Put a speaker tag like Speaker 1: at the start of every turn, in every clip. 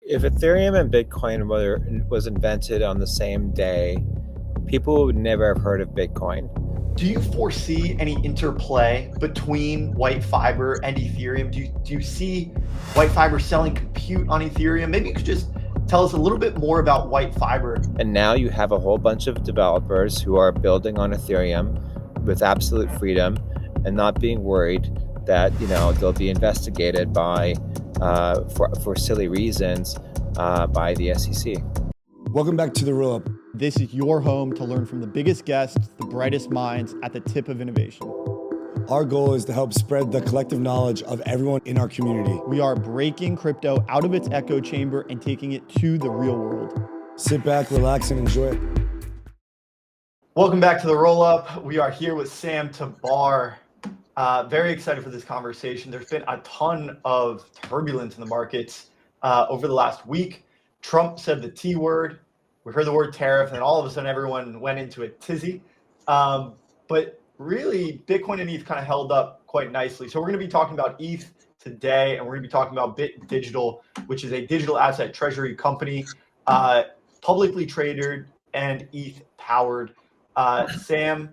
Speaker 1: If Ethereum and Bitcoin was invented on the same day, people would never have heard of Bitcoin.
Speaker 2: Do you foresee any interplay between white fiber and Ethereum? Do you see white fiber selling compute on Ethereum? Maybe you could just tell us a little bit more about white fiber.
Speaker 1: And now you have a whole bunch of developers who are building on Ethereum with absolute freedom and not being worried that they'll be investigated by for silly reasons by the SEC.
Speaker 3: Welcome back to The Roll Up.
Speaker 4: This is your home to learn from the biggest guests, the brightest minds at the tip of innovation.
Speaker 3: Our goal is to help spread the collective knowledge of everyone in our community.
Speaker 4: We are breaking crypto out of its echo chamber and taking it to the real world.
Speaker 3: Sit back, relax, and enjoy it.
Speaker 2: Welcome back to The Roll Up. We are here with Sam Tabar. Very excited for this conversation. There's been a ton of turbulence in the markets over the last week. Trump said the T word. We heard the word tariff, and then all of a sudden everyone went into a tizzy. But really, Bitcoin and ETH kind of held up quite nicely. So we're going to be talking about ETH today, and we're going to be talking about BitDigital, which is a digital asset treasury company, publicly traded and ETH powered. Sam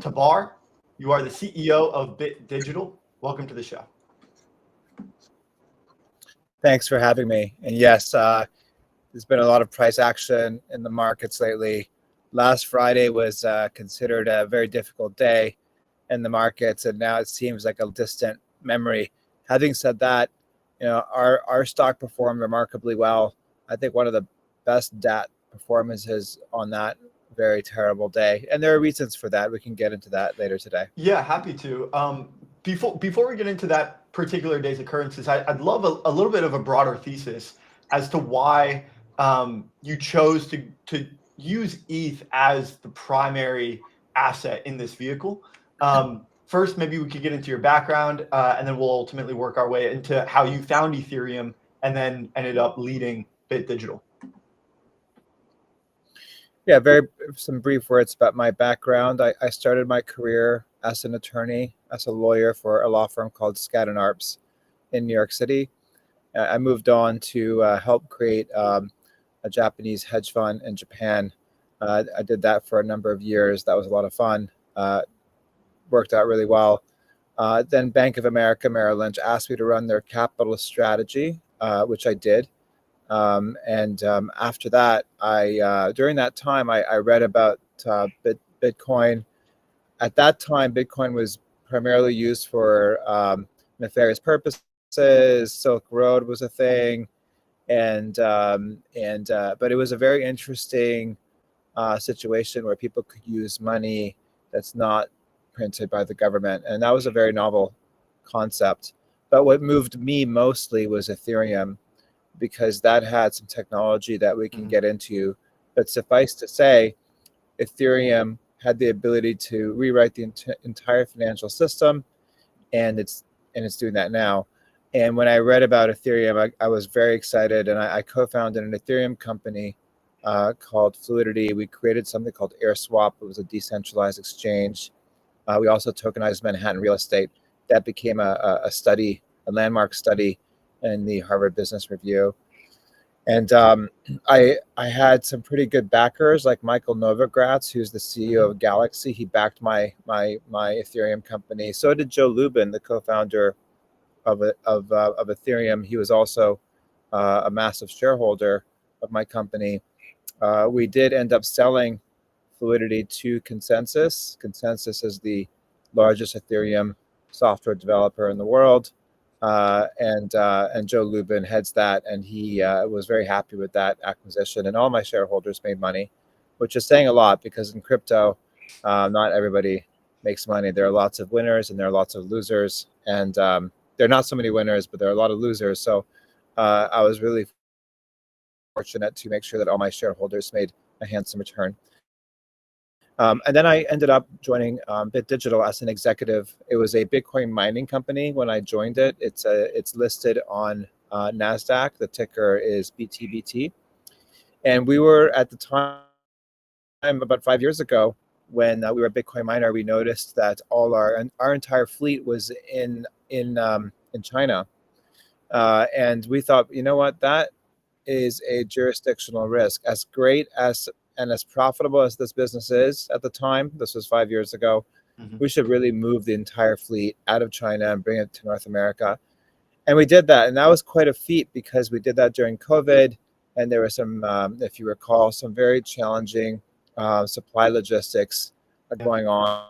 Speaker 2: Tabar, you are the CEO of BitDigital. Welcome to the show.
Speaker 1: Thanks for having me. And yes, there's been a lot of price action in the markets lately. Last Friday was considered a very difficult day in the markets, and now it seems like a distant memory. Having said that, our stock performed remarkably well. I think one of the best DAT performances on that very terrible day, and there are reasons for that. We can get into that later today.
Speaker 2: Yeah, happy to. Before we get into that particular day's occurrences, I'd love a little bit of a broader thesis as to why you chose to use ETH as the primary asset in this vehicle. First, maybe we could get into your background, and then we'll ultimately work our way into how you found Ethereum and then ended up leading BitDigital.
Speaker 1: Yeah, some brief words about my background. I started my career as an attorney, as a lawyer for a law firm called Skadden Arps in New York City. I moved on to help create a Japanese hedge fund in Japan. I did that for a number of years. That was a lot of fun. Worked out really well. Then Bank of America, Merrill Lynch asked me to run their capital strategy, which I did. After that, during that time, I read about Bitcoin. At that time, Bitcoin was primarily used for nefarious purposes. Silk Road was a thing, but it was a very interesting situation where people could use money that's not printed by the government, and that was a very novel concept. But what moved me mostly was Ethereum, because that had some technology that we can get into. But suffice to say, Ethereum had the ability to rewrite the entire financial system, and it's doing that now. And when I read about Ethereum, I was very excited, and I co-founded an Ethereum company called Fluidity. We created something called AirSwap. It was a decentralized exchange. We also tokenized Manhattan real estate. That became a landmark study in the Harvard Business Review. And I had some pretty good backers, like Michael Novogratz, who's the CEO of Galaxy. He backed my Ethereum company. So did Joe Lubin, the co-founder of Ethereum. He was also a massive shareholder of my company. We did end up selling Fluidity to Consensus. Consensus is the largest Ethereum software developer in the world. And Joe Lubin heads that, and he was very happy with that acquisition. And all my shareholders made money, which is saying a lot, because in crypto, not everybody makes money. There are lots of winners and there are lots of losers, and there are not so many winners, but there are a lot of losers. So I was really fortunate to make sure that all my shareholders made a handsome return. And then I ended up joining BitDigital as an executive. It was a Bitcoin mining company when I joined it. It's listed on NASDAQ. The ticker is BTBT. And we were, at the time, about 5 years ago, when we were a Bitcoin miner, we noticed that all our entire fleet was in China. And we thought, you know what, that is a jurisdictional risk. As great as and as profitable as this business is at the time, this was 5 years ago, we should really move the entire fleet out of China and bring it to North America. And we did that. And that was quite a feat because we did that during COVID. And there were some, if you recall, some very challenging supply logistics going on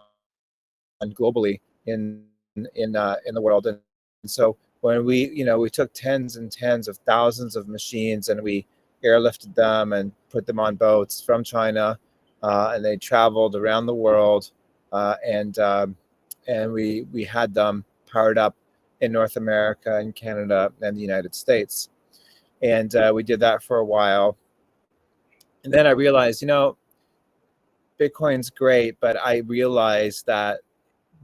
Speaker 1: globally in the world. And so when we took tens and tens of thousands of machines and we airlifted them and put them on boats from China, and they traveled around the world, and we had them powered up in North America and Canada and the United States. And we did that for a while. And then I realized, Bitcoin's great, but I realized that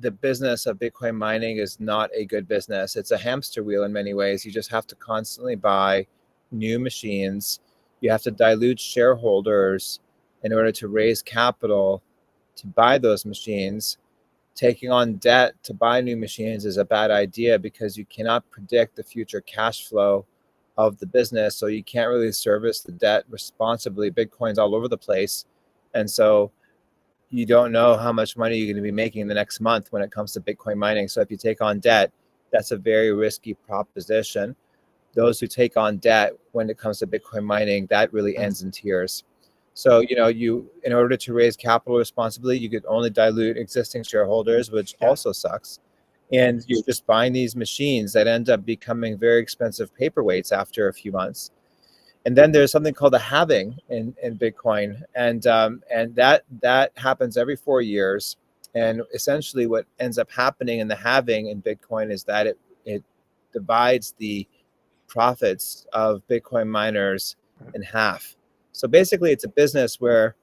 Speaker 1: the business of Bitcoin mining is not a good business. It's a hamster wheel in many ways. You just have to constantly buy new machines. You have to dilute shareholders in order to raise capital to buy those machines. Taking on debt to buy new machines is a bad idea because you cannot predict the future cash flow of the business. So you can't really service the debt responsibly. Bitcoin's all over the place. And so you don't know how much money you're going to be making in the next month when it comes to Bitcoin mining. So if you take on debt, that's a very risky proposition. Those who take on debt when it comes to Bitcoin mining, that really ends in tears. So, in order to raise capital responsibly, you could only dilute existing shareholders, which also sucks. And you're just buying these machines that end up becoming very expensive paperweights after a few months. And then there's something called a halving in Bitcoin, and that happens every 4 years. And essentially, what ends up happening in the halving in Bitcoin is that it divides the profits of Bitcoin miners in half. So basically, it's a business where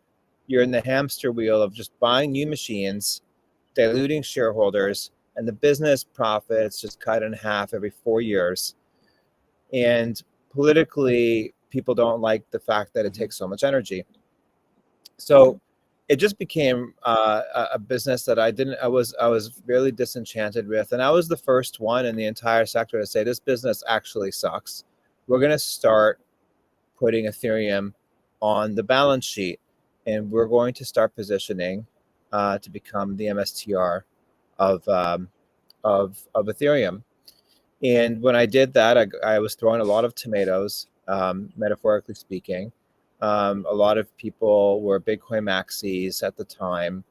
Speaker 1: you're in the hamster wheel of just buying new machines, diluting shareholders, and the business profits just cut in half every 4 years. And politically, people don't like the fact that it takes so much energy. So it just became a business that I was really disenchanted with. And I was the first one in the entire sector to say, this business actually sucks. We're going to start putting Ethereum on the balance sheet, and we're going to start positioning to become the MSTR of Ethereum. And when I did that, I was throwing a lot of tomatoes, metaphorically speaking. A lot of people were Bitcoin maxis at the time,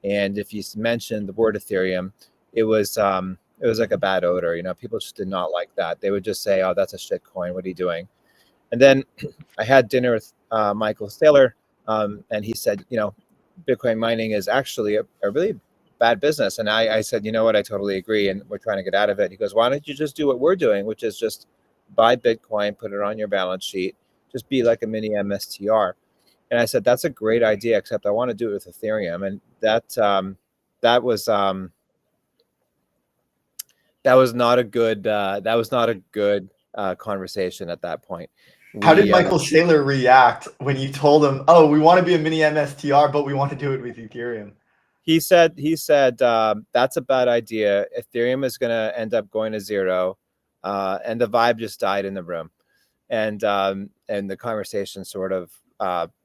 Speaker 1: and if you mentioned the word Ethereum, it was like a bad odor. People just did not like that. They would just say, "Oh, that's a shit coin. What are you doing?" And then I had dinner with Michael Saylor, and he said, Bitcoin mining is actually a really bad business. And I said, you know what, I totally agree. And we're trying to get out of it. He goes, why don't you just do what we're doing, which is just buy Bitcoin, put it on your balance sheet, just be like a mini MSTR. And I said, that's a great idea, except I want to do it with Ethereum. And that was not a good conversation at that point.
Speaker 2: How did Michael Saylor react when you told him, "Oh, we want to be a mini MSTR, but we want to do it with Ethereum"?
Speaker 1: He said, that's a bad idea. Ethereum is going to end up going to zero, and the vibe just died in the room, and the conversation sort of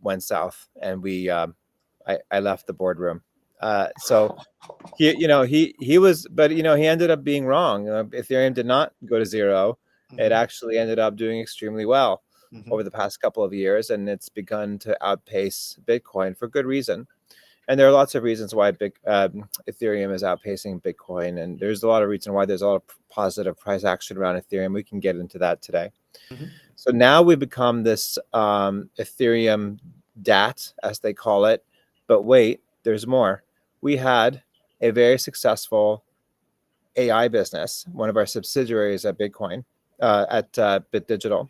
Speaker 1: went south, and I left the boardroom. So he was, but he ended up being wrong. Ethereum did not go to zero. It actually ended up doing extremely well over the past couple of years, and it's begun to outpace Bitcoin for good reason. And there are lots of reasons why Ethereum is outpacing Bitcoin, and there's a lot of reasons why there's a lot of positive price action around Ethereum. We can get into that today. So now we become this Ethereum DAT, as they call it. But wait, there's more. We had a very successful AI business, one of our subsidiaries at Bitcoin, at BitDigital,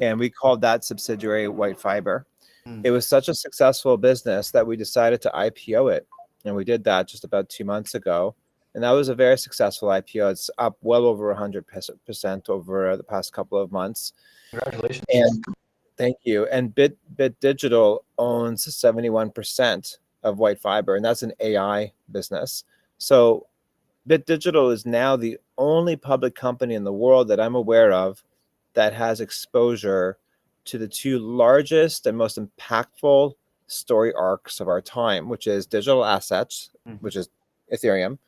Speaker 1: and we called that subsidiary White Fiber. It was such a successful business that we decided to IPO it, and we did that just about 2 months ago, and that was a very successful IPO. It's up well over 100% over the past couple of months.
Speaker 2: Congratulations!
Speaker 1: And thank you. And BitDigital owns 71% of White Fiber, and that's an AI business. So BitDigital is now the only public company in the world that I'm aware of that has exposure to the two largest and most impactful story arcs of our time, which is digital assets, which is Ethereum,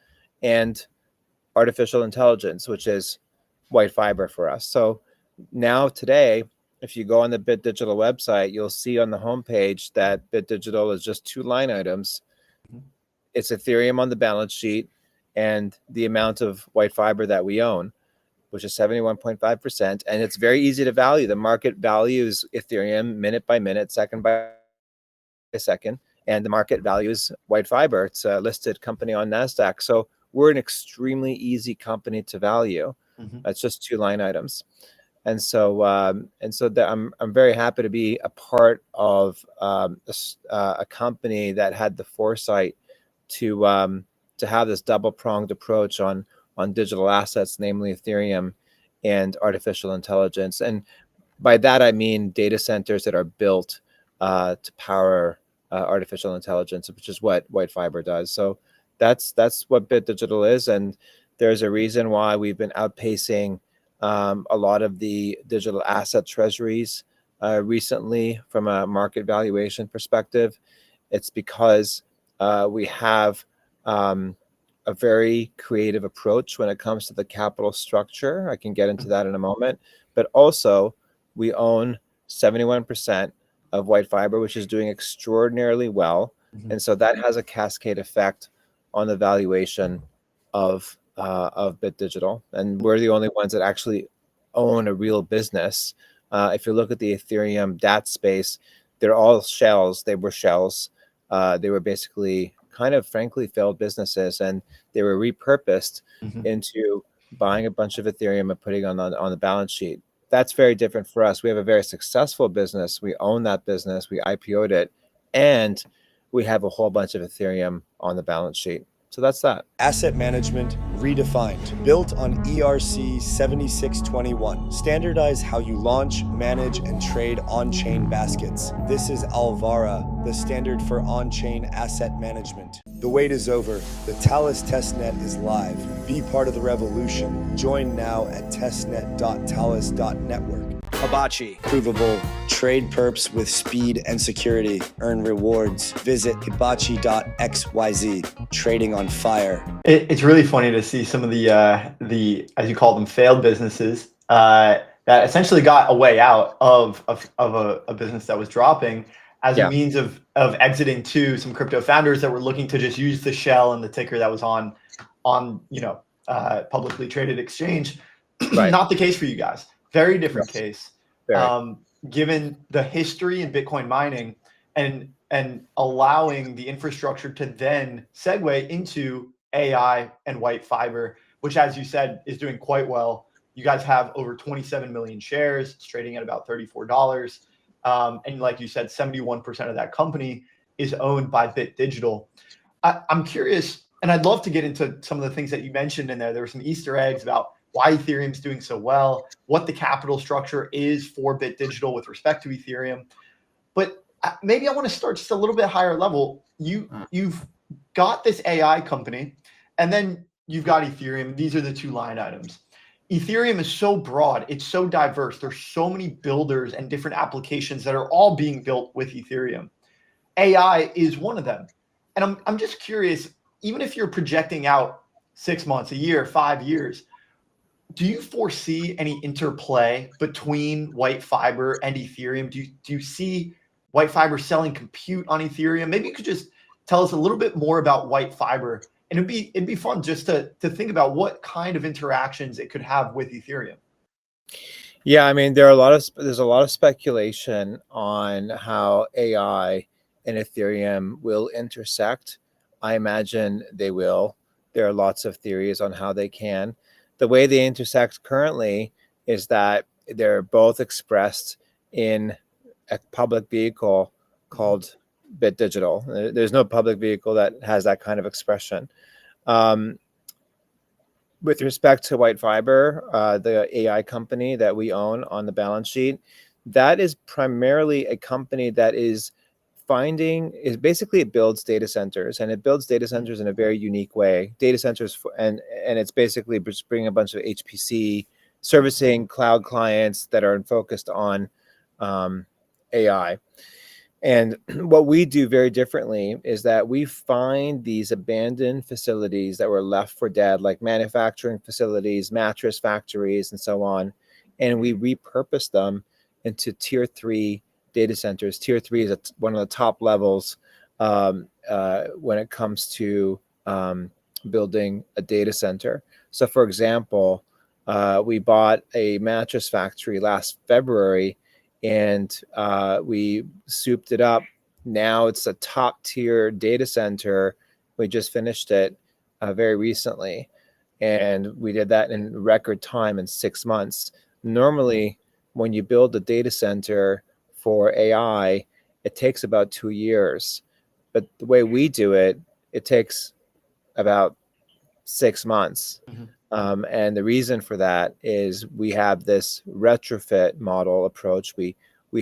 Speaker 1: and artificial intelligence, which is white fiber for us. So now today, if you go on the BitDigital website, you'll see on the homepage that BitDigital is just two line items. It's Ethereum on the balance sheet and the amount of white fiber that we own, which is 71.5%. And it's very easy to value. The market values Ethereum minute by minute, second by second, and the market values white fiber. It's a listed company on NASDAQ. So we're an extremely easy company to value. It's just two line items. And so I'm very happy to be a part of a company that had the foresight to have this double-pronged approach on digital assets, namely Ethereum and artificial intelligence. And by that, I mean data centers that are built to power artificial intelligence, which is what white fiber does. So that's what BitDigital is. And there's a reason why we've been outpacing a lot of the digital asset treasuries recently from a market valuation perspective. It's because we have a very creative approach when it comes to the capital structure. I can get into that in a moment. But also, we own 71% of white fiber, which is doing extraordinarily well. And so that has a cascade effect on the valuation of BitDigital. And we're the only ones that actually own a real business. If you look at the Ethereum DAT space, they're all shells. They were shells. They were basically kind of, frankly, failed businesses, and they were repurposed into buying a bunch of Ethereum and putting on the balance sheet. That's very different for us. We have a very successful business. We own that business. We IPO'd it, and we have a whole bunch of Ethereum on the balance sheet. So that's that.
Speaker 3: Asset management redefined, built on ERC 7621. Standardize how you launch, manage, and trade on-chain baskets. This is Alvara, the standard for on-chain asset management. The wait is over. The Talus testnet is live. Be part of the revolution. Join now at testnet.talus.network. Hibachi. Provable. Trade perps with speed and security. Earn rewards. Visit hibachi.xyz. Trading on fire.
Speaker 2: It's really funny to see some of the as you call them, failed businesses that essentially got a way out of a business that was dropping as a means of exiting to some crypto founders that were looking to just use the shell and the ticker that was on publicly traded exchange.
Speaker 1: Right.
Speaker 2: Not the case for you guys. Very different
Speaker 1: Yes.
Speaker 2: case.
Speaker 1: Very.
Speaker 2: Given the history in Bitcoin mining and allowing the infrastructure to then segue into AI and white fiber, which, as you said, is doing quite well. You guys have over 27 million shares. It's trading at about $34. And like you said, 71% of that company is owned by BitDigital. I'm curious, and I'd love to get into some of the things that you mentioned in there. There were some Easter eggs about why Ethereum's doing so well, what the capital structure is for BitDigital with respect to Ethereum. But maybe I want to start just a little bit higher level. You've got this AI company, and then you've got Ethereum. These are the two line items. Ethereum is so broad. It's so diverse. There's so many builders and different applications that are all being built with Ethereum. AI is one of them. And I'm just curious, even if you're projecting out 6 months, a year, 5 years, do you foresee any interplay between white fiber and Ethereum? Do you see white fiber selling compute on Ethereum? Maybe you could just tell us a little bit more about white fiber, and it'd be fun just to think about what kind of interactions it could have with Ethereum.
Speaker 1: Yeah, I mean, there's a lot of speculation on how AI and Ethereum will intersect. I imagine they will. There are lots of theories on how they can. The way they intersect currently is that they're both expressed in a public vehicle called BitDigital. There's no public vehicle that has that kind of expression. With respect to white fiber, the AI company that we own on the balance sheet, that is primarily a company that it builds data centers, and it builds data centers in a very unique way. Data centers, and it's basically just bringing a bunch of HPC servicing cloud clients that are focused on AI. And what we do very differently is that we find these abandoned facilities that were left for dead, like manufacturing facilities, mattress factories, and so on, and we repurpose them into tier 3 data centers. Tier 3 is one of the top levels when it comes to building a data center. So, for example, we bought a mattress factory last February, and we souped it up. Now it's a top tier data center. We just finished it very recently, and we did that in record time in 6 months. Normally, when you build a data center for AI, it takes about 2 years. But the way we do it, it takes about 6 months. And the reason for that is we have this retrofit model approach. We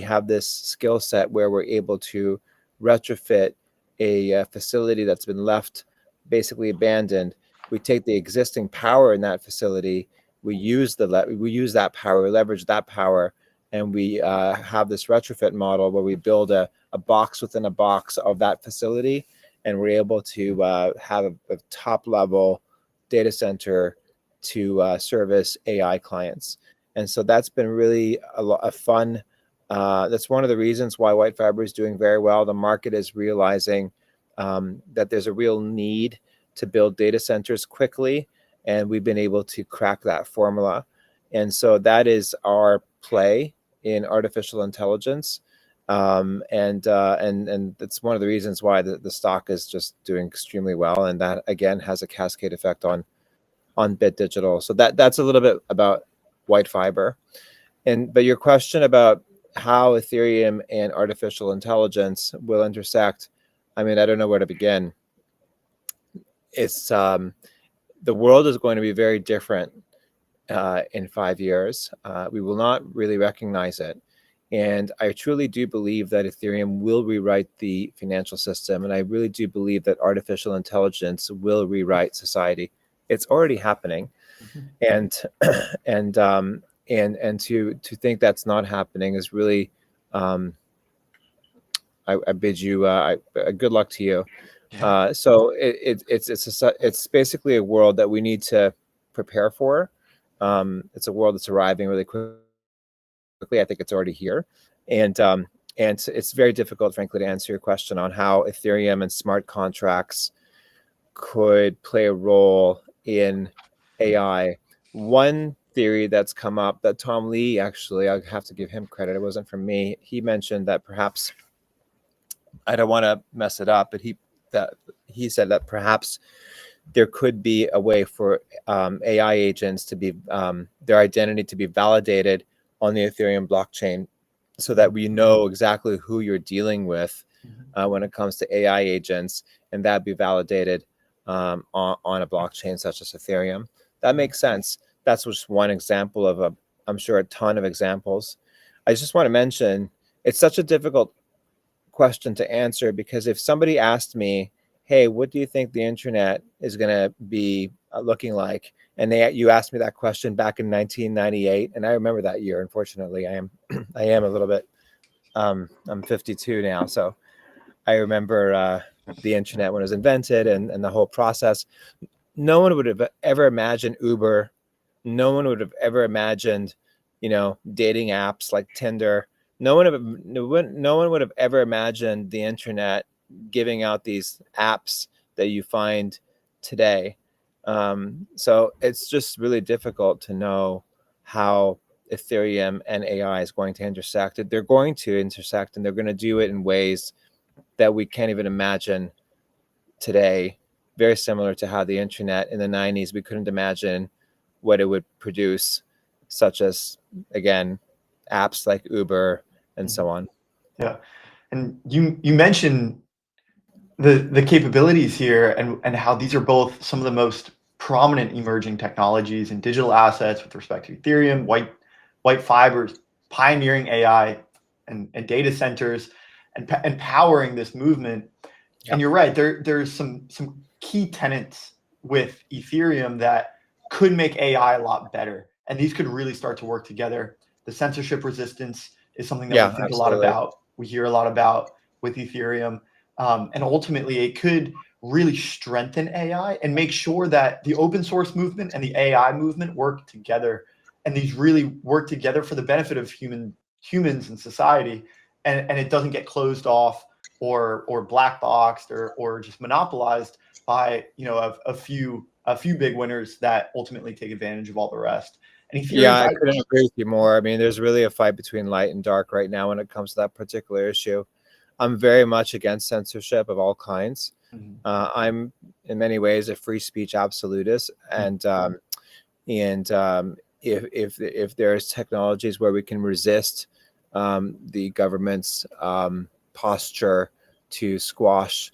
Speaker 1: have this skill set where we're able to retrofit a facility that's been left basically abandoned. We take the existing power in that facility, we use that power, we leverage that power, and we have this retrofit model where we build a box within a box of that facility, and we're able to have a top level data center to service AI clients. And so that's been really a fun, that's one of the reasons why White Fiber is doing very well. The market is realizing that there's a real need to build data centers quickly, and we've been able to crack that formula. And so that is our play in artificial intelligence. And it's one of the reasons why the stock is just doing extremely well. And that, again, has a cascade effect on BitDigital. So that's a little bit about White Fiber. But your question about how Ethereum and artificial intelligence will intersect, I mean, I don't know where to begin. It's the world is going to be very different in 5 years. We will not really recognize it. And I truly do believe that Ethereum will rewrite the financial system. And I really do believe that artificial intelligence will rewrite society. It's already happening. And to think that's not happening is really, I bid you good luck to you. So it's basically a world that we need to prepare for. It's a world that's arriving really quickly. I think it's already here, and it's very difficult, frankly, to answer your question on how Ethereum and smart contracts could play a role in AI. One theory that's come up that Tom Lee, actually, I have to give him credit, it wasn't from me. He mentioned that perhaps, I don't want to mess it up, but he said that perhaps there could be a way for AI agents to be their identity to be validated on the Ethereum blockchain, so that we know exactly who you're dealing with when it comes to AI agents, and that be validated on a blockchain such as Ethereum. That makes sense. That's just one example of I'm sure a ton of examples. I just want to mention, it's such a difficult question to answer, because if somebody asked me, hey, what do you think the internet is going to be looking like? And you asked me that question back in 1998, and I remember that year. Unfortunately, I am a little bit. I'm 52 now, so I remember the internet when it was invented and the whole process. No one would have ever imagined Uber. No one would have ever imagined, dating apps like Tinder. No one would have ever imagined the internet giving out these apps that you find today. So it's just really difficult to know how Ethereum and AI is going to intersect. They're going to intersect, and they're going to do it in ways that we can't even imagine today. Very similar to how the internet in the 90s, we couldn't imagine what it would produce, such as, again, apps like Uber and so on.
Speaker 2: Yeah. And you mentioned the capabilities here and how these are both some of the most prominent emerging technologies and digital assets with respect to Ethereum, White Fiber's pioneering AI and data centers and powering this movement. Yep. And you're right, there's some key tenets with Ethereum that could make AI a lot better. And these could really start to work together. The censorship resistance, is something that
Speaker 1: Yeah,
Speaker 2: we think a lot
Speaker 1: absolutely.
Speaker 2: about. We hear a lot about with Ethereum. And ultimately, it could really strengthen AI and make sure that the open source movement and the AI movement work together. And these really work together for the benefit of humans and society. And it doesn't get closed off or black boxed or just monopolized by a few big winners that ultimately take advantage of all the rest. And
Speaker 1: Yeah,
Speaker 2: Ethereum,
Speaker 1: I couldn't agree with you more. I mean, there's really a fight between light and dark right now when it comes to that particular issue. I'm very much against censorship of all kinds. I'm in many ways a free speech absolutist, and if there's technologies where we can resist the government's posture to squash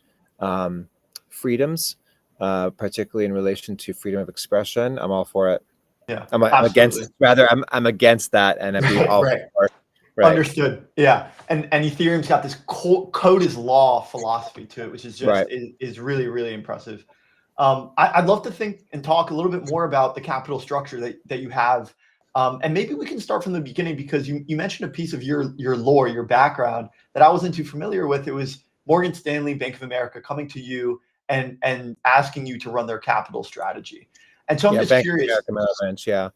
Speaker 1: freedoms, particularly in relation to freedom of expression, I'm all for it.
Speaker 2: yeah,
Speaker 1: I'm
Speaker 2: absolutely.
Speaker 1: against, rather, I'm against that, and I'd be all
Speaker 2: Right.
Speaker 1: for it. Right.
Speaker 2: Understood. Yeah, and Ethereum's got this code is law philosophy to it, which is just
Speaker 1: Right.
Speaker 2: is really really impressive. I'd love to think and talk a little bit more about the capital structure that you have, and maybe we can start from the beginning because you mentioned a piece of your lore, your background that I wasn't too familiar with. It was Morgan Stanley, Bank of America coming to you and asking you to run their capital strategy. And so I'm
Speaker 1: Yeah,
Speaker 2: just
Speaker 1: Bank of
Speaker 2: curious,
Speaker 1: America, Merrill Lynch, yeah.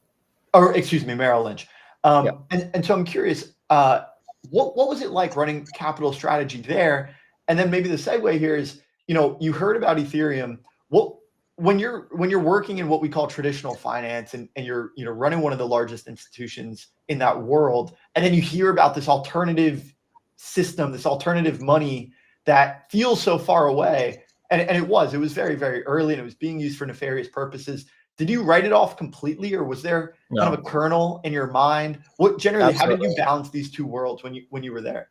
Speaker 2: or excuse me, Merrill Lynch.
Speaker 1: Yeah.
Speaker 2: And so I'm curious, what was it like running capital strategy there? And then maybe the segue here is, you heard about Ethereum. What when you're working in what we call traditional finance and you're running one of the largest institutions in that world, and then you hear about this alternative system, this alternative money that feels so far away, and it was very, very early and it was being used for nefarious purposes. Did you write it off completely, or was there kind of a kernel in your mind? How did you balance these two worlds when you were there?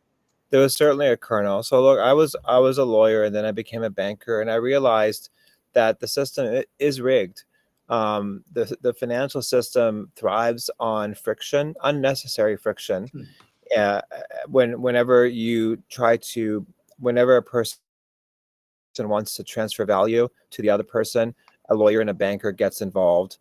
Speaker 1: There was certainly a kernel. So look, I was a lawyer, and then I became a banker, and I realized that the system is rigged. The financial system thrives on friction, unnecessary friction. Whenever a person wants to transfer value to the other person, a lawyer and a banker gets involved.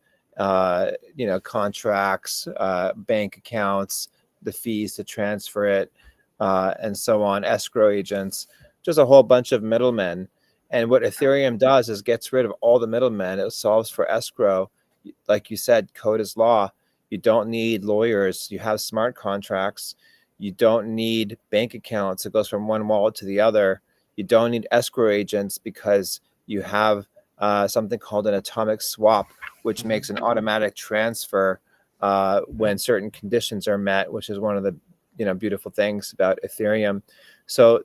Speaker 1: Contracts, bank accounts, the fees to transfer it, and so on, escrow agents, just a whole bunch of middlemen. And what Ethereum does is gets rid of all the middlemen. It solves for escrow. Like you said, code is law. You don't need lawyers. You have smart contracts. You don't need bank accounts. It goes from one wallet to the other. You don't need escrow agents because you have something called an atomic swap, which makes an automatic transfer when certain conditions are met, which is one of the beautiful things about Ethereum. So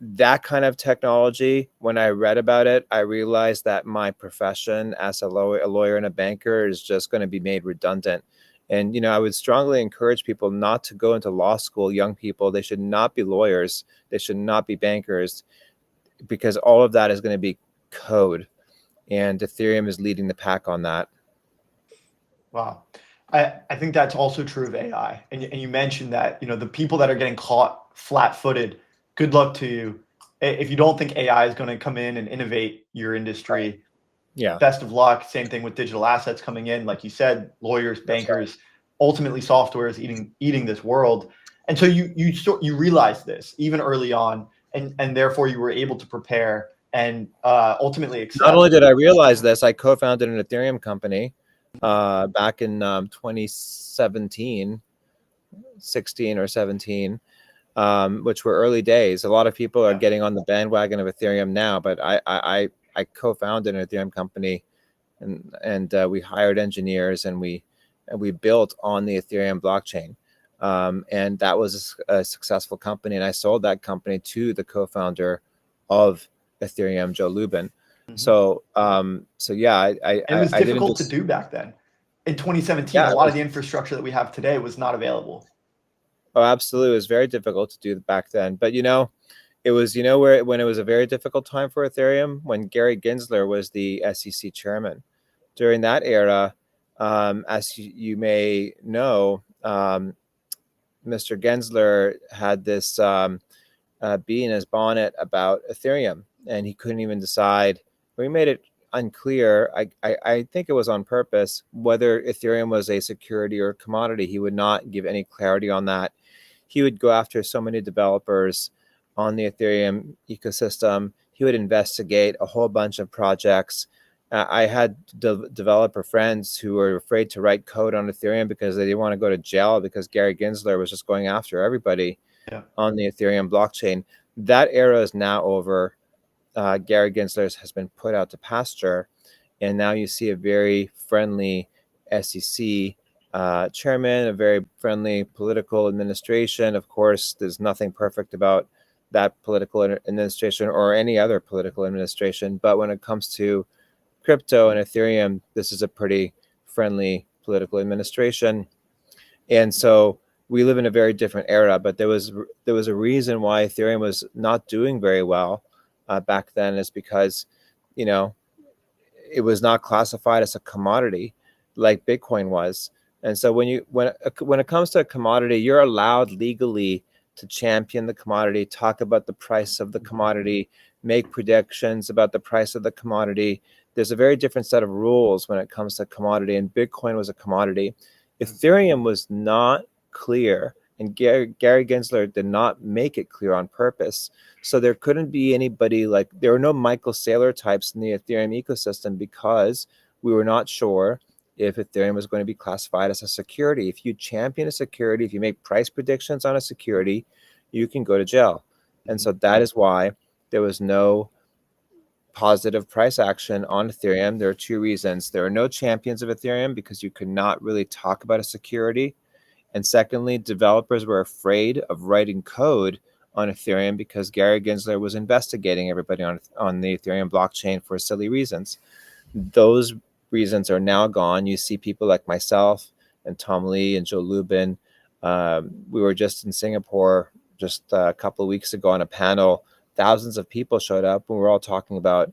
Speaker 1: that kind of technology, when I read about it, I realized that my profession as a lawyer and a banker is just going to be made redundant. And I would strongly encourage people not to go into law school. Young people, they should not be lawyers. They should not be bankers, because all of that is going to be code, and Ethereum is leading the pack on that.
Speaker 2: Wow. I think that's also true of AI. And you mentioned that, the people that are getting caught flat-footed, good luck to you. If you don't think AI is going to come in and innovate your industry,
Speaker 1: yeah,
Speaker 2: best of luck. Same thing with digital assets coming in. Like you said, lawyers, bankers, ultimately software is eating this world. And so you realized this even early on, and therefore you were able to prepare and ultimately accept.
Speaker 1: Not only did I realize this, I co-founded an Ethereum company back in 2017, 16 or 17, which were early days. A lot of people are getting on the bandwagon of Ethereum now, but I co-founded an Ethereum company, and we hired engineers, and we built on the Ethereum blockchain. And that was a successful company, and I sold that company to the co-founder of Ethereum, Joe Lubin. So yeah,
Speaker 2: it was
Speaker 1: I
Speaker 2: difficult to do back then. In 2017, a lot of the infrastructure that we have today was not available.
Speaker 1: Oh, absolutely. It was very difficult to do back then. But it was when it was a very difficult time for Ethereum, when Gary Gensler was the SEC chairman. During that era, as you may know, Mr. Gensler had this bee in his bonnet about Ethereum, and he couldn't even decide. We made it unclear, I think it was on purpose, whether Ethereum was a security or a commodity. He would not give any clarity on that. he would go after so many developers on the Ethereum ecosystem. He would investigate a whole bunch of projects. I had developer friends who were afraid to write code on Ethereum because they didn't want to go to jail because Gary Gensler was just going after everybody on the Ethereum blockchain. That era is now over. Gary Gensler has been put out to pasture, and now you see a very friendly SEC chairman, a very friendly political administration. Of course, there's nothing perfect about that political administration or any other political administration, but when it comes to crypto and Ethereum, this is a pretty friendly political administration. And so we live in a very different era, but there was a reason why Ethereum was not doing very well back then, is because, it was not classified as a commodity like Bitcoin was. And so when it comes to a commodity, you're allowed legally to champion the commodity, talk about the price of the commodity, make predictions about the price of the commodity. There's a very different set of rules when it comes to commodity, and Bitcoin was a commodity. Ethereum was not clear, and Gary Gensler did not make it clear on purpose. So there couldn't be anybody there were no Michael Saylor types in the Ethereum ecosystem because we were not sure if Ethereum was going to be classified as a security. If you champion a security, if you make price predictions on a security, you can go to jail. And so that is why there was no positive price action on Ethereum. There are two reasons. There are no champions of Ethereum because you could not really talk about a security. And secondly, developers were afraid of writing code on Ethereum because Gary Gensler was investigating everybody on the Ethereum blockchain for silly reasons. Those reasons are now gone. You see people like myself and Tom Lee and Joe Lubin. We were just in Singapore just a couple of weeks ago on a panel. Thousands of people showed up, and we were all talking about,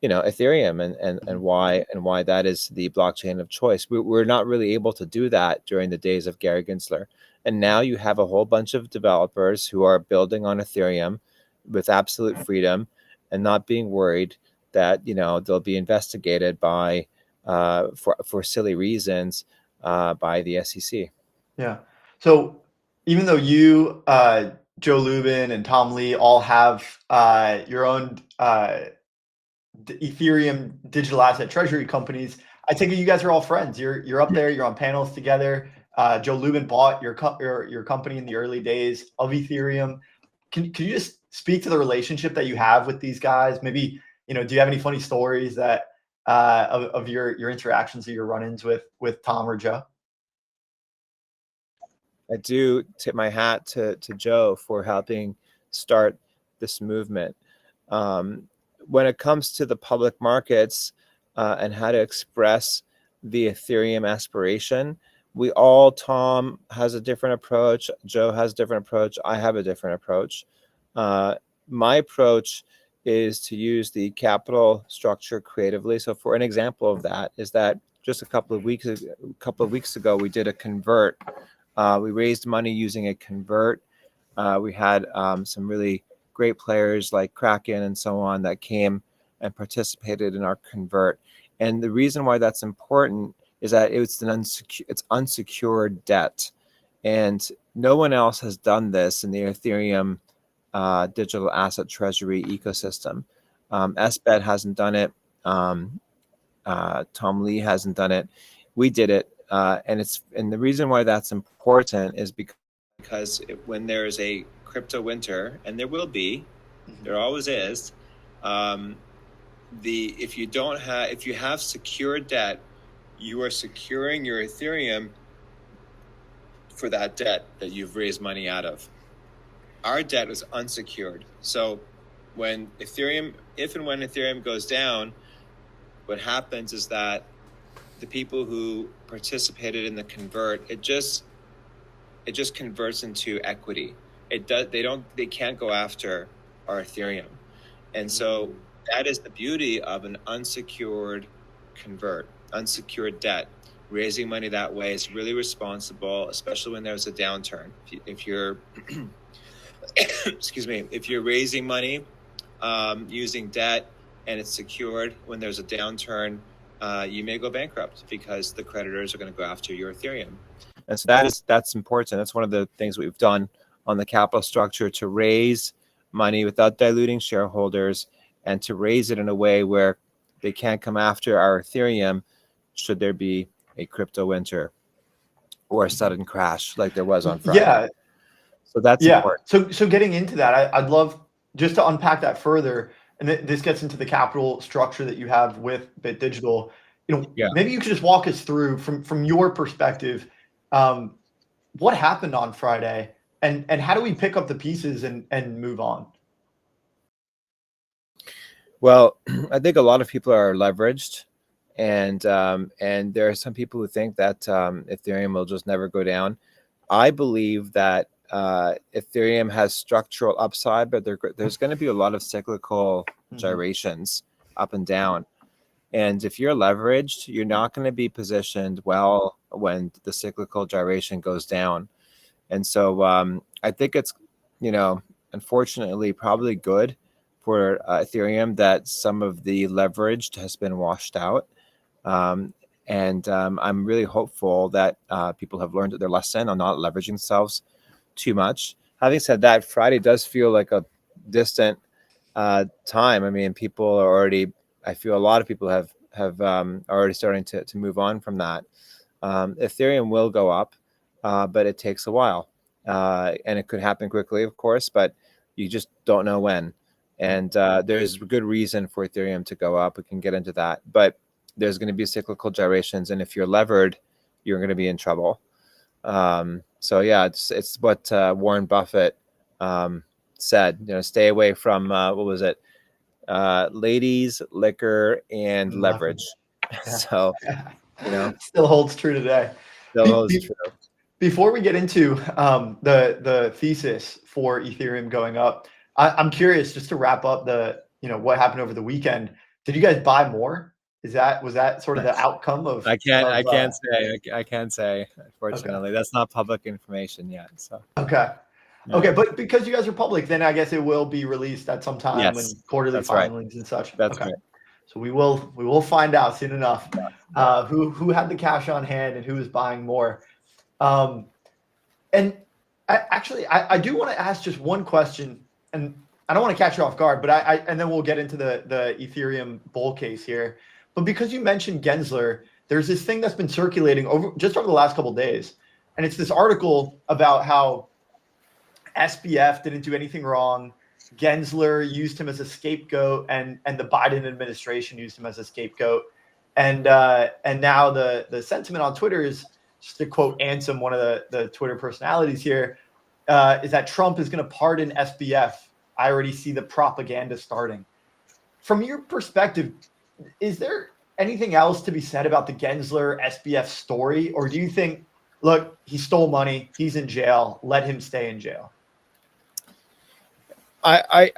Speaker 1: Ethereum and why that is the blockchain of choice. We're not really able to do that during the days of Gary Gensler. And now you have a whole bunch of developers who are building on Ethereum with absolute freedom and not being worried that, they'll be investigated by for silly reasons by the SEC.
Speaker 2: Yeah. So even though you, Joe Lubin and Tom Lee all have your own Ethereum digital asset treasury companies, I take it you guys are all friends. You're up there. You're on panels together. Joe Lubin bought your company in the early days of Ethereum. Can you just speak to the relationship that you have with these guys? Maybe do you have any funny stories that of your interactions or your run-ins with Tom or Joe?
Speaker 1: I do tip my hat to Joe for helping start this movement. When it comes to the public markets and how to express the Ethereum aspiration, Tom has a different approach, Joe has a different approach, I have a different approach. My approach is to use the capital structure creatively. So for an example of that is that just a couple of weeks ago, we did a convert. We raised money using a convert. We had some really great players like Kraken and so on that came and participated in our convert. And the reason why that's important is that it's unsecured debt. And no one else has done this in the Ethereum digital asset treasury ecosystem. SBET hasn't done it. Tom Lee hasn't done it. We did it. And the reason why that's important is because when there's a crypto winter, and there will be, there always is, if you have secured debt, you are securing your Ethereum for that debt that you've raised money out of. Our debt was unsecured. So if and when Ethereum goes down, what happens is that the people who participated in the convert, it just converts into equity. They can't go after our Ethereum. And so that is the beauty of an unsecured convert, unsecured debt. Raising money that way is really responsible, especially when there's a downturn. If you're if you're raising money using debt and it's secured, when there's a downturn, you may go bankrupt because the creditors are going to go after your Ethereum. And so that's important. That's one of the things we've done on the capital structure to raise money without diluting shareholders, and to raise it in a way where they can't come after our Ethereum should there be a crypto winter or a sudden crash like there was on Friday.
Speaker 2: Yeah.
Speaker 1: So that's important.
Speaker 2: So getting into that, I'd love just to unpack that further. And this gets into the capital structure that you have with BitDigital. Maybe you could just walk us through from your perspective, what happened on Friday, and how do we pick up the pieces and move on?
Speaker 1: Well, I think a lot of people are leveraged, and there are some people who think that Ethereum will just never go down. I believe that Ethereum has structural upside, but there's going to be a lot of cyclical gyrations up and down. And if you're leveraged, you're not going to be positioned well when the cyclical gyration goes down. And so I think it's, unfortunately, probably good for Ethereum that some of the leverage has been washed out. And I'm really hopeful that people have learned their lesson on not leveraging themselves too much. Having said that, Friday does feel like a distant time. I mean, people are already, I feel a lot of people have already starting to move on from that. Ethereum will go up, but it takes a while. And it could happen quickly, of course, but you just don't know when. And there's good reason for Ethereum to go up. We can get into that. But there's going to be cyclical gyrations. And if you're levered, you're going to be in trouble. So yeah, it's what Warren Buffett said. Stay away from what was it? Ladies, liquor, and leverage.
Speaker 2: Yeah.
Speaker 1: So
Speaker 2: still holds true today.
Speaker 1: Still holds true.
Speaker 2: Before we get into the thesis for Ethereum going up, I'm curious, just to wrap up what happened over the weekend. Did you guys buy more? Was that sort of the outcome of? I
Speaker 1: can't say. Unfortunately,
Speaker 2: okay.
Speaker 1: That's not public information yet. So
Speaker 2: okay. Yeah. Okay, but because you guys are public, then I guess it will be released at some time when quarterly filings and such.
Speaker 1: That's
Speaker 2: okay.
Speaker 1: Right.
Speaker 2: So we will find out soon enough who had the cash on hand and who was buying more. And I do want to ask just one question, and I don't want to catch you off guard, but and then we'll get into the Ethereum bull case here. But because you mentioned Gensler, there's this thing that's been circulating over the last couple of days, and it's this article about how SBF didn't do anything wrong. Gensler used him as a scapegoat, and the Biden administration used him as a scapegoat. And now the sentiment on Twitter is, just to quote Ansem, one of the Twitter personalities here, is that Trump is going to pardon SBF. I already see the propaganda starting. From your perspective, is there anything else to be said about the Gensler SBF story? Or do you think, look, he stole money, he's in jail, let him stay in jail?
Speaker 1: I'm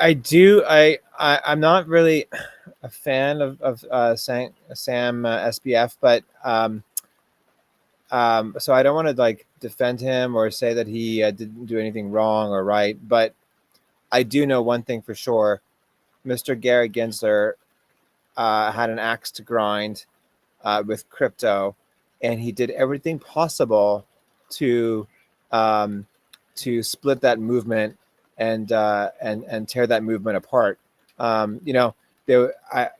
Speaker 1: not really a fan of Sam SBF, but so I don't want to defend him or say that he didn't do anything wrong or right, but I do know one thing for sure. Mr. Gary Gensler had an axe to grind with crypto, and he did everything possible to split that movement and tear that movement apart.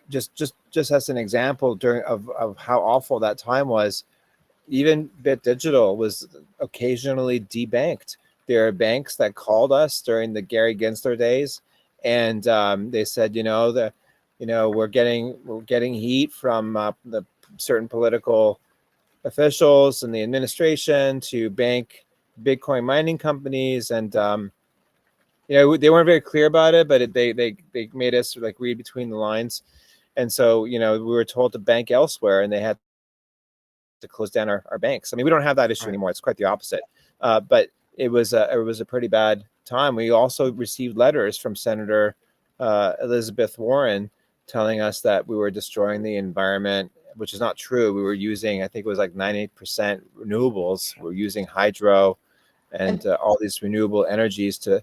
Speaker 1: Just as an example of how awful that time was, even BitDigital was occasionally debanked. There are banks that called us during the Gary Gensler days, and they said, we're getting heat from the certain political officials and the administration to bank Bitcoin mining companies, and they weren't very clear about it, but they made us read between the lines, and so we were told to bank elsewhere, and they had to close down our banks. I mean, we don't have that issue anymore. It's quite the opposite. But it was a pretty bad time. We also received letters from Senator Elizabeth Warren telling us that we were destroying the environment, which is not true. We were using, I think it was 98% renewables. We're using hydro and all these renewable energies to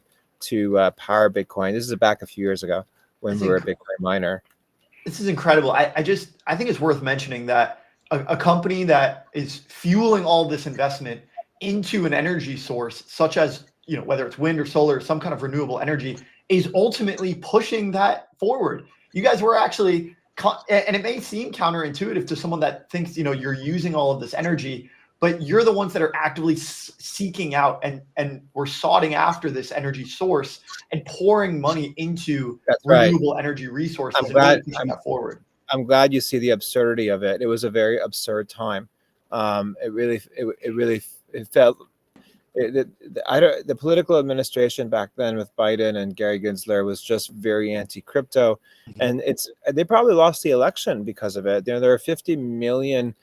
Speaker 1: power Bitcoin. This is back a few years ago when we were a Bitcoin miner.
Speaker 2: This is incredible. I think it's worth mentioning that a company that is fueling all this investment into an energy source such as whether it's wind or solar, some kind of renewable energy, is ultimately pushing that forward. You guys were actually, and it may seem counterintuitive to someone that thinks, you're using all of this energy, but you're the ones that are actively seeking out and we're soughting after this energy source and pouring money into renewable energy resources and really pushing that forward.
Speaker 1: I'm glad you see the absurdity of it. It was a very absurd time. It felt. The political administration back then with Biden and Gary Gensler was just very anti-crypto, and they probably lost the election because of it. There are 50 million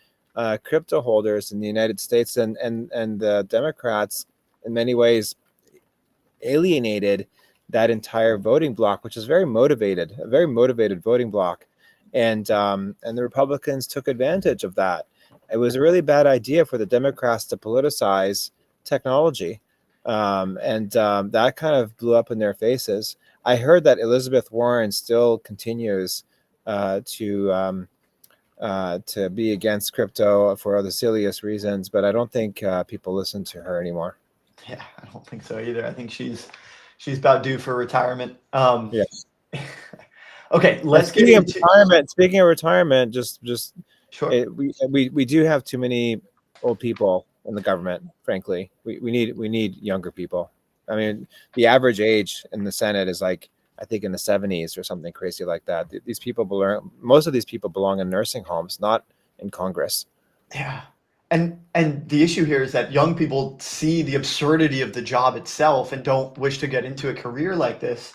Speaker 1: crypto holders in the United States, and the Democrats in many ways alienated that entire voting bloc, which is a very motivated voting bloc, and the Republicans took advantage of that. It was a really bad idea for the Democrats to politicize technology, and that kind of blew up in their faces. I heard that Elizabeth Warren still continues to be against crypto for the silliest reasons, but I don't think people listen to her anymore.
Speaker 2: Yeah, I don't think so either. I think she's about due for retirement.
Speaker 1: Yes.
Speaker 2: Okay, let's get into
Speaker 1: retirement. Speaking of retirement, just
Speaker 2: sure.
Speaker 1: We do have too many old people in the government. Frankly, we need younger people. I mean, the average age in the Senate is like, I think, in the 70s or something crazy like that. Most of these people belong in nursing homes, not in Congress.
Speaker 2: Yeah. And the issue here is that young people see the absurdity of the job itself and don't wish to get into a career like this.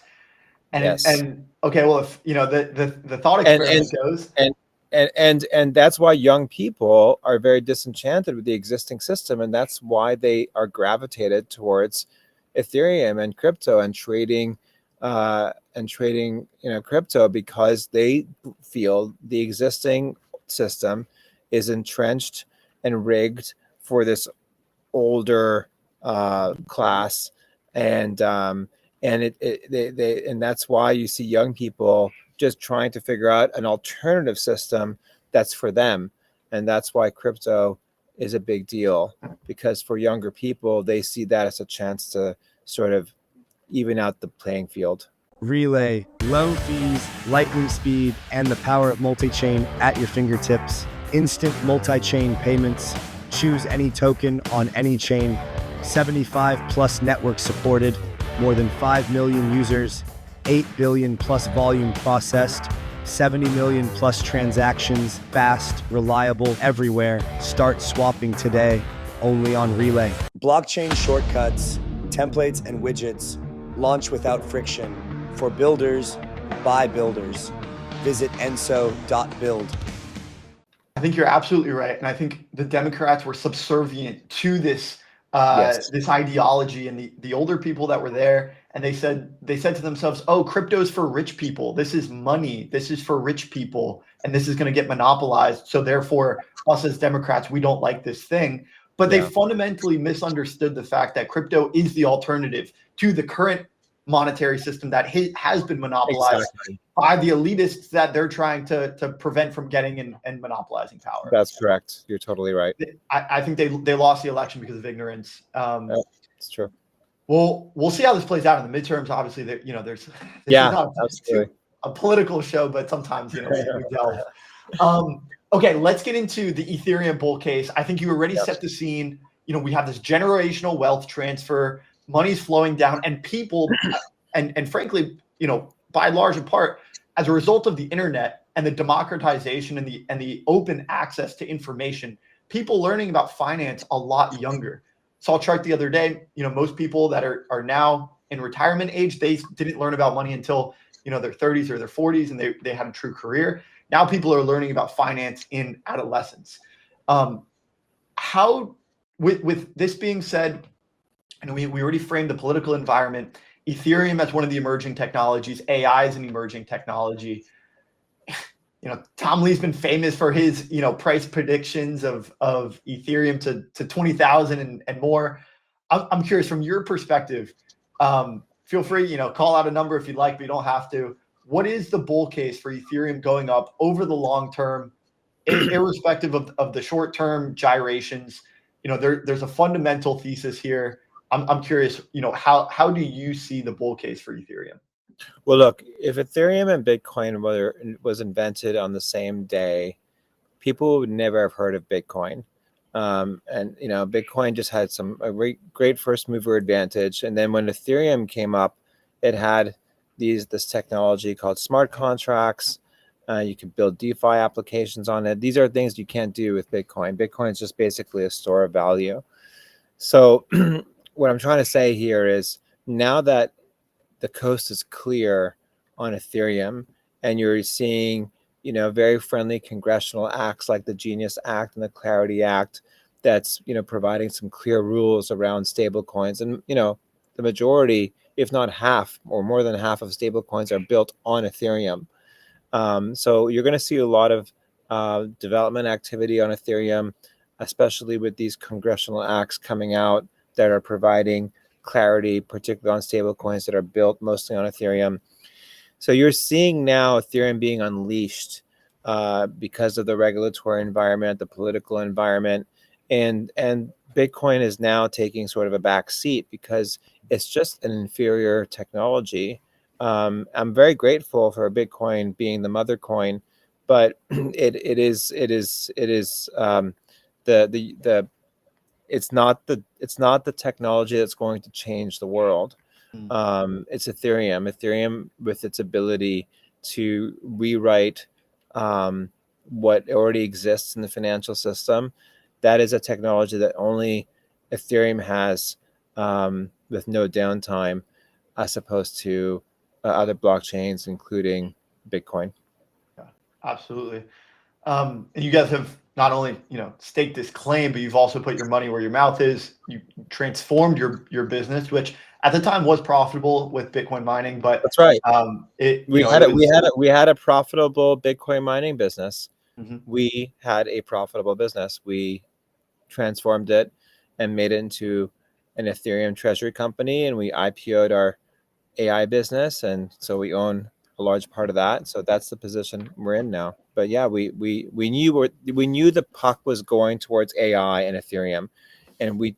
Speaker 2: And
Speaker 1: yes.
Speaker 2: And okay, well, if the thought experiment goes,
Speaker 1: and that's why young people are very disenchanted with the existing system, and that's why they are gravitated towards Ethereum and crypto and trading crypto, because they feel the existing system is entrenched and rigged for this older class, and that's why you see young people just trying to figure out an alternative system that's for them, and that's why crypto is a big deal, because for younger people, they see that as a chance to sort of even out the playing field.
Speaker 3: Relay, low fees, lightning speed, and the power of multi-chain at your fingertips. Instant multi-chain payments. Choose any token on any chain. 75 plus networks supported. More than 5 million users. 8 billion plus volume processed. 70 million plus transactions. Fast, reliable, everywhere. Start swapping today. Only on Relay. Blockchain shortcuts, templates, and widgets. Launch without friction. For builders, by builders. Visit Enso.build.
Speaker 2: I think you're absolutely right, and I think the Democrats were subservient to this this ideology, and the older people that were there, and they said to themselves, "Oh, crypto's for rich people. This is money. This is for rich people, and this is going to get monopolized. So therefore, us as Democrats, we don't like this thing." But they fundamentally misunderstood the fact that crypto is the alternative to the current monetary system that has been monopolized by the elitists that they're trying to prevent from getting and monopolizing power.
Speaker 1: That's correct. You're totally right.
Speaker 2: I think they lost the election because of ignorance.
Speaker 1: It's true.
Speaker 2: Well, we'll see how this plays out in the midterms. Obviously, there's this is not a political show, but sometimes we delve. Okay, let's get into the Ethereum bull case. I think you already set the scene. We have this generational wealth transfer. Money's flowing down, and people, and frankly, by large in part, as a result of the internet and the democratization and the open access to information, people learning about finance a lot younger. Saw a chart the other day. Most people that are now in retirement age, they didn't learn about money until their 30s or their 40s, and they had a true career. Now people are learning about finance in adolescence. How, with this being said, and we already framed the political environment, Ethereum as one of the emerging technologies, AI is an emerging technology. Tom Lee's been famous for his, price predictions of Ethereum to 20,000 and more. I'm curious, from your perspective, feel free, call out a number if you'd like, but you don't have to. What is the bull case for Ethereum going up over the long term, irrespective of the short term gyrations? There's a fundamental thesis here. I'm curious, how do you see the bull case for Ethereum?
Speaker 1: Well, look, if Ethereum and Bitcoin was invented on the same day, people would never have heard of Bitcoin. And Bitcoin just had a great first mover advantage. And then when Ethereum came up, it had this technology called smart contracts. You can build DeFi applications on it. These are things you can't do with Bitcoin. Bitcoin is just basically a store of value. So what I'm trying to say here is, now that the coast is clear on Ethereum, and you're seeing, very friendly congressional acts like the Genius Act and the Clarity Act that's, providing some clear rules around stable coins. And, the majority, if not half or more than half of stable coins are built on Ethereum. So you're going to see a lot of development activity on Ethereum, especially with these congressional acts coming out that are providing clarity, particularly on stable coins that are built mostly on Ethereum. So you're seeing now Ethereum being unleashed because of the regulatory environment, the political environment, and Bitcoin is now taking sort of a back seat because it's just an inferior technology. I'm very grateful for Bitcoin being the mother coin, but it's not the technology that's going to change the world. It's Ethereum with its ability to rewrite what already exists in the financial system. That is a technology that only Ethereum has, with no downtime, as opposed to other blockchains, including Bitcoin.
Speaker 2: Yeah, absolutely. And you guys have not only, staked this claim, but you've also put your money where your mouth is. You transformed your business, which at the time was profitable with Bitcoin mining, but
Speaker 1: that's right.
Speaker 2: We
Speaker 1: had a profitable Bitcoin mining business.
Speaker 2: Mm-hmm.
Speaker 1: We had a profitable business. We transformed it and made it into an Ethereum Treasury company, and we IPO'd our AI business, and so we own a large part of that. So that's the position we're in now. But yeah, we knew the puck was going towards AI and Ethereum, and we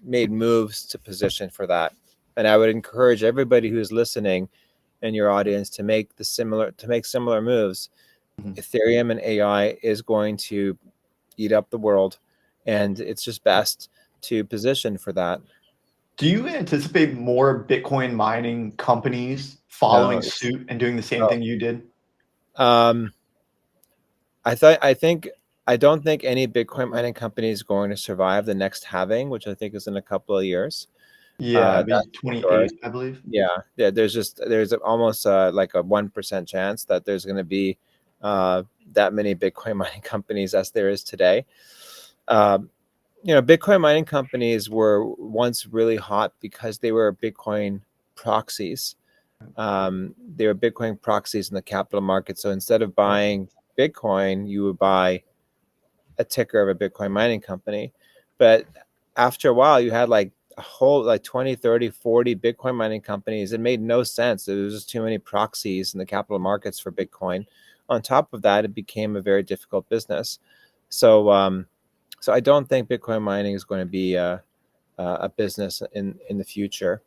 Speaker 1: made moves to position for that. And I would encourage everybody who's listening in your audience to make similar moves. Mm-hmm. Ethereum and AI is going to eat up the world, and it's just best to position for that.
Speaker 2: Do you anticipate more Bitcoin mining companies following suit and doing the same thing you did?
Speaker 1: I don't think any Bitcoin mining company is going to survive the next halving, which I think is in a couple of years.
Speaker 2: Yeah, 28, I believe.
Speaker 1: Yeah. There's almost like a 1% chance that there's going to be that many Bitcoin mining companies as there is today. Bitcoin mining companies were once really hot because they were Bitcoin proxies. They were Bitcoin proxies in the capital market. So instead of buying Bitcoin, you would buy a ticker of a Bitcoin mining company. But after a while, you had like a whole 20, 30, 40 Bitcoin mining companies. It made no sense. There was just too many proxies in the capital markets for Bitcoin. On top of that, it became a very difficult business. So I don't think Bitcoin mining is going to be a business in the future.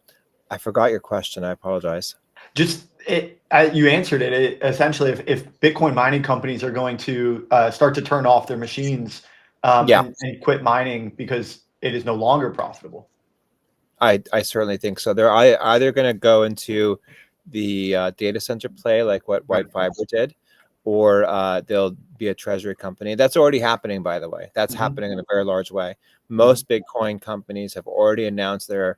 Speaker 1: I forgot your question. I apologize.
Speaker 2: You answered it. Essentially, if Bitcoin mining companies are going to start to turn off their machines and quit mining because it is no longer profitable.
Speaker 1: I certainly think so. They're either going to go into the data center play like what White Fiber did, or they'll be a treasury company. That's already happening, by the way. That's happening in a very large way. Most Bitcoin companies have already announced their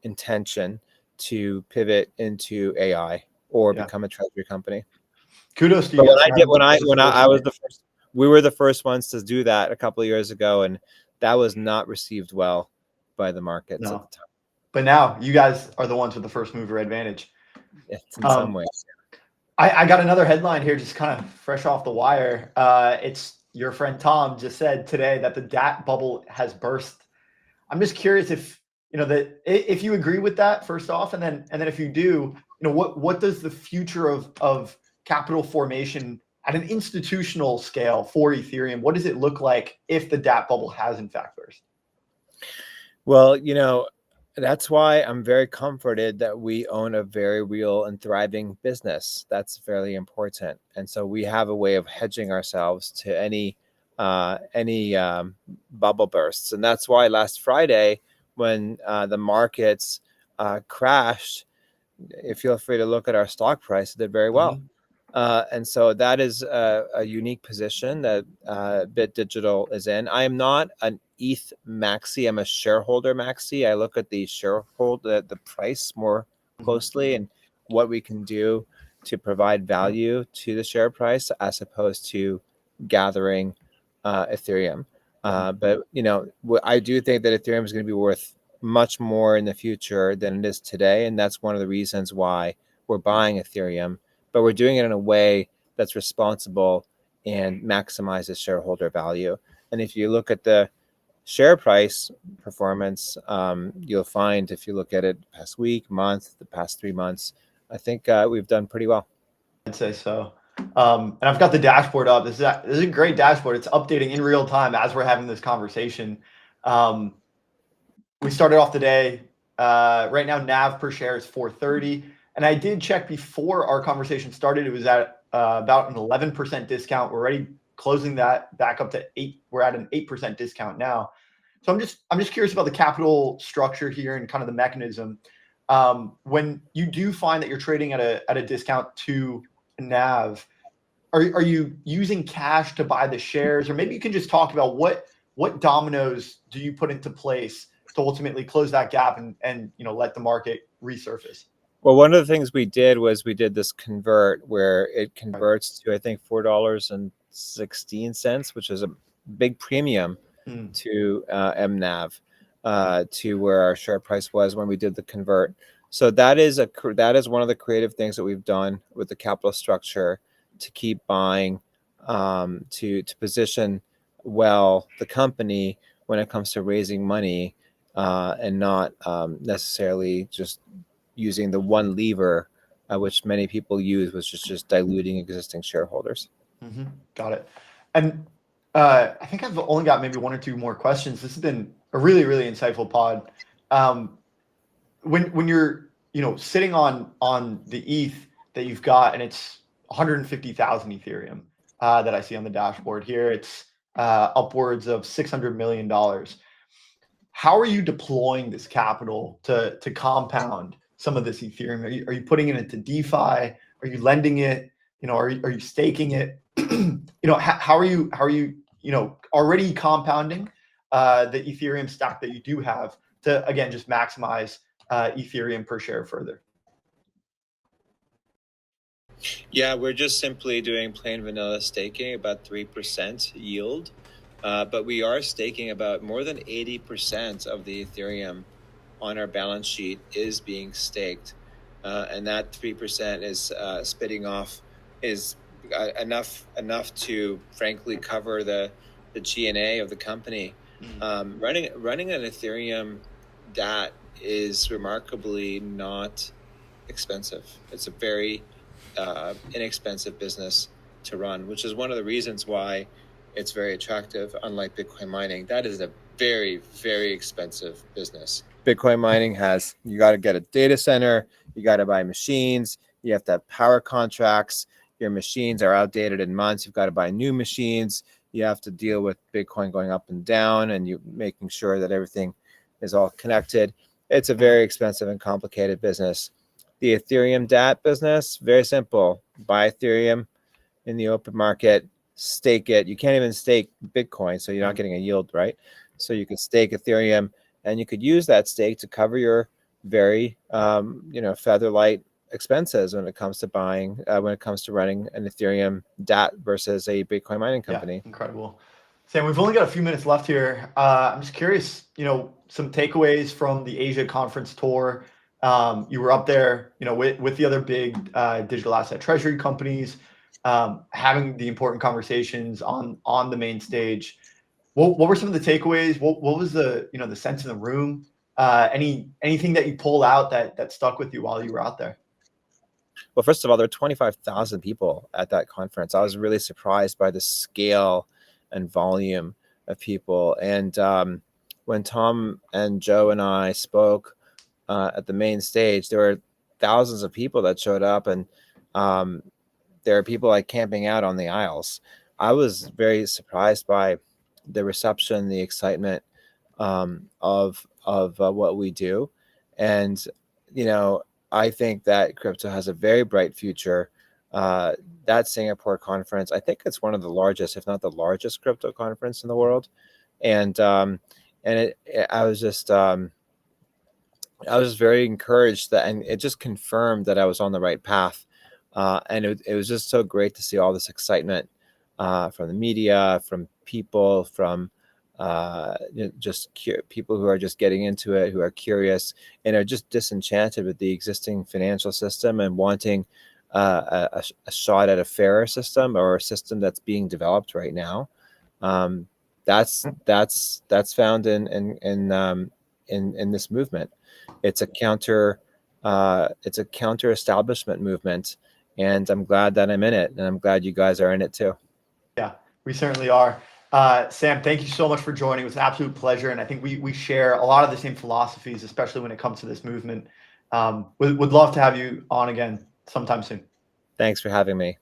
Speaker 1: intention to pivot into AI or become a treasury company.
Speaker 2: Kudos to you.
Speaker 1: We were the first ones to do that a couple of years ago, and that was not received well by the markets at the time.
Speaker 2: But now you guys are the ones with the first mover advantage.
Speaker 1: It's in some ways.
Speaker 2: I got another headline here, just kind of fresh off the wire. It's your friend Tom just said today that the DAT bubble has burst. I'm just curious if if you agree with that first off, and then if you do, what does the future of capital formation at an institutional scale for Ethereum? What does it look like if the DAT bubble has in fact burst?
Speaker 1: Well, That's why I'm very comforted that we own a very real and thriving business. That's fairly important. And so we have a way of hedging ourselves to any bubble bursts. And that's why last Friday, when the markets crashed, you feel free to look at our stock price. It did very well. And so that is a unique position that BitDigital is in. I am not an ETH maxi. I'm a shareholder maxi. I look at the the price more closely and what we can do to provide value to the share price as opposed to gathering Ethereum. But I do think that Ethereum is going to be worth much more in the future than it is today, and that's one of the reasons why we're buying Ethereum. But we're doing it in a way that's responsible and maximizes shareholder value. And if you look at the share price performance, you'll find if you look at it past week, month, the past 3 months, I think we've done pretty well.
Speaker 2: I'd say so. And I've got the dashboard up. This is a great dashboard. It's updating in real time as we're having this conversation. We started off the day. Right now, NAV per share is 430. And I did check before our conversation started. It was at about an 11% discount. We're already closing that back up to 8. We're at an 8% discount now. So I'm just curious about the capital structure here and kind of the mechanism. When you do find that you're trading at a discount to NAV, are you using cash to buy the shares, or maybe you can just talk about what dominoes do you put into place to ultimately close that gap and let the market resurface?
Speaker 1: Well, one of the things we did was we did this convert where it converts to, I think, $4.16, which is a big premium to MNAV, to where our share price was when we did the convert. So that is one of the creative things that we've done with the capital structure to keep buying, to position well the company when it comes to raising money, and not necessarily just using the one lever, which many people use, was just diluting existing shareholders.
Speaker 2: Got it. And I think I've only got maybe 1 or 2 more questions. This has been a really, really insightful pod. When you're sitting on the ETH that you've got, and it's 150,000 Ethereum that I see on the dashboard here, it's upwards of $600 million. How are you deploying this capital to compound some of this Ethereum? Are you putting it into DeFi? Are you lending it? Are you staking it? How are you already compounding the Ethereum stack that you do have to, again, just maximize Ethereum per share further?
Speaker 1: Yeah, we're just simply doing plain vanilla staking, about 3% yield. But we are staking about more than 80% of the Ethereum on our balance sheet is being staked. And that 3% is spitting off is enough to frankly cover the G&A of the company. Running an Ethereum DAT is remarkably not expensive. It's a very inexpensive business to run, which is one of the reasons why it's very attractive. Unlike Bitcoin mining, that is a very, very expensive business. Bitcoin mining you got to get a data center, you got to buy machines, you have to have power contracts, your machines are outdated in months, you've got to buy new machines, you have to deal with Bitcoin going up and down, and you making sure that everything is all connected. It's a very expensive and complicated business. The Ethereum DAT business, very simple. Buy Ethereum in the open market, stake it. You can't even stake Bitcoin, so you're not getting a yield, right? So you could stake Ethereum, and you could use that stake to cover your very, feather-light expenses when it comes to buying, when it comes to running an Ethereum DAT versus a Bitcoin mining company.
Speaker 2: Yeah, incredible. Sam, we've only got a few minutes left here. I'm just curious, some takeaways from the Asia conference tour. You were up there, with the other big digital asset treasury companies, having the important conversations on the main stage. What were some of the takeaways? What was the sense in the room? Anything that you pulled out that stuck with you while you were out there?
Speaker 1: Well, first of all, there were 25,000 people at that conference. I was really surprised by the scale and volume of people. And when Tom and Joe and I spoke at the main stage, there were thousands of people that showed up, and there are people like camping out on the aisles. I was very surprised by the reception, the excitement of what we do, and I think that crypto has a very bright future. That Singapore conference, I think it's one of the largest, if not the largest, crypto conference in the world, and I was just very encouraged and it just confirmed that I was on the right path. And it was just so great to see all this excitement from the media, from people, from people who are just getting into it, who are curious and are just disenchanted with the existing financial system and wanting a shot at a fairer system, or a system that's being developed right now. That's found in this movement. It's a counter establishment movement, and I'm glad that I'm in it, and I'm glad you guys are in it too.
Speaker 2: Yeah, we certainly are. Sam, thank you so much for joining. It was an absolute pleasure, and I think we share a lot of the same philosophies, especially when it comes to this movement. Would love to have you on again sometime soon.
Speaker 1: Thanks for having me.